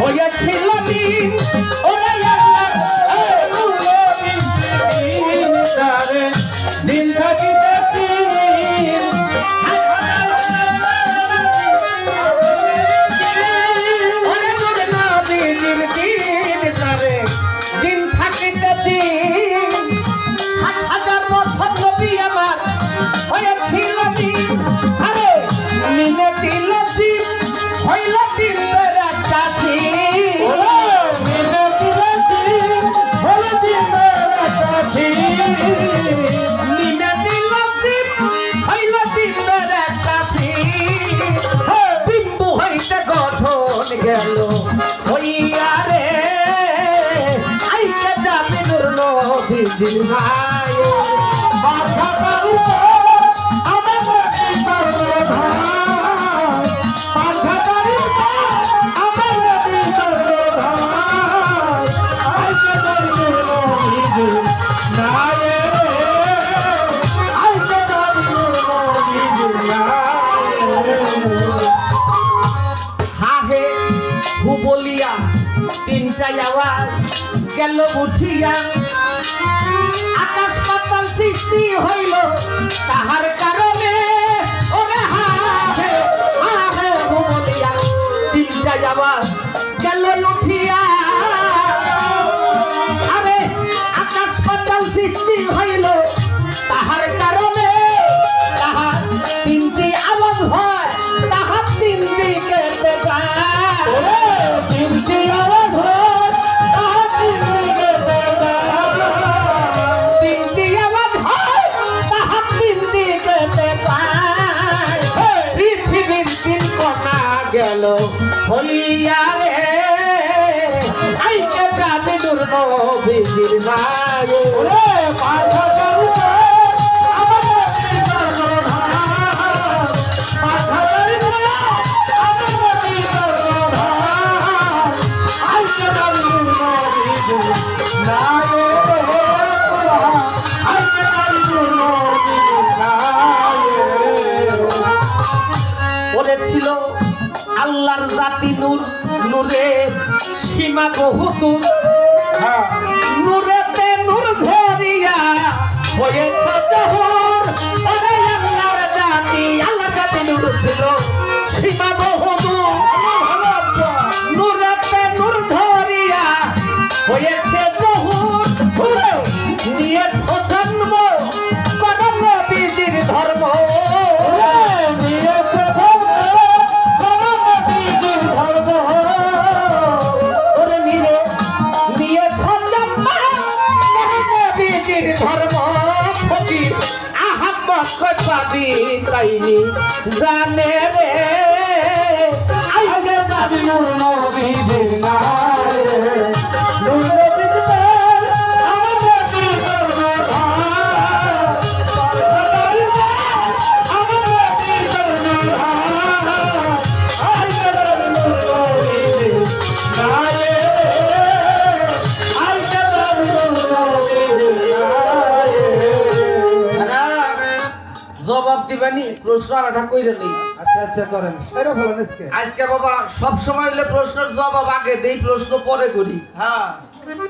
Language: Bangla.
হয়েছিল দিন ওরে দিন থাকিতে দিন থাকিতেছি ৭,০০০ বছর নবী আমার হয়েছিল দিন আরে মিনতি লসি হইল দিনের কাছে মিনতি লসি হইল দিনের কাছে মিনতি লসি হইল দিনের কাছে বিম্বু হইতে গঠন গেল হইয়া রে আইকে যাবে নূর নবীজির ভাই মাথা কারুতে আমার নবী সর্বধাই মাথা কারুতে আমার নবী সর্বধাই আইকে যাবে নূর নবীজির ভাই আইকে যাবে নূর নবীজির ভাই হাহে হু বলিয়া তিনটাই আওয়াজ গেল উঠিয়া আকাশ পাতাল সৃষ্টি হইল তাহার কারণে ওরে হাহে হাহে হু বলিয়া তিনটাই আওয়াজ গেল উঠিয়া আরে আকাশ পাতাল সৃষ্টি হইল তাহার কারণে তাহার তিনটি আওয়াজ হয় তাহার তিন দিকে তিনটি আওয়াজ হয় তাহার তিন দিকে তিনটি আওয়াজ হয় তাহার তিন দিকে পৃথিবীর তিন কণা গেল হইয়া রে আইকে যাবে নূর নবীজির ভাই ওরে পাথা কারুতে আমার নবী সর্বধাই পাথা কারুতে আমার নবী সর্বধাই আইকে যাবে নূর নবীজির ভাই আইকে যাবে নূর নবীজির ভাই বলেছিল আল্লাহর জাতি নূর নূরে সীমা বহুদূর নূরেতে নূর ঝরিয়া হয়েছে জহর আরে আল্লাহর জাতি আল্লাহর জাতি নূর ছিল সীমা বহুদূর নূরেতে নূর ঝরিয়া হয়েছে জহর নিয়েছ জন্ম করম নবীজির ধর্ম জানে রে আইকে যাবি নূর নবীজির নাই নূর নবীজির আমার নবী সর্বধাই আমার নবী সর্বধাই আইকে যাবি নূর নবীজির নাই আইকে যাবি নূর নবীজির নাই জবাব দিবানি প্রশ্ন আটা কইরে নেই আচ্ছা আচ্ছা করেন এটা বলেন আজকে বাবা সব সময় হলে প্রশ্নের জবাব আগে দেই প্রশ্ন পরে করি হ্যাঁ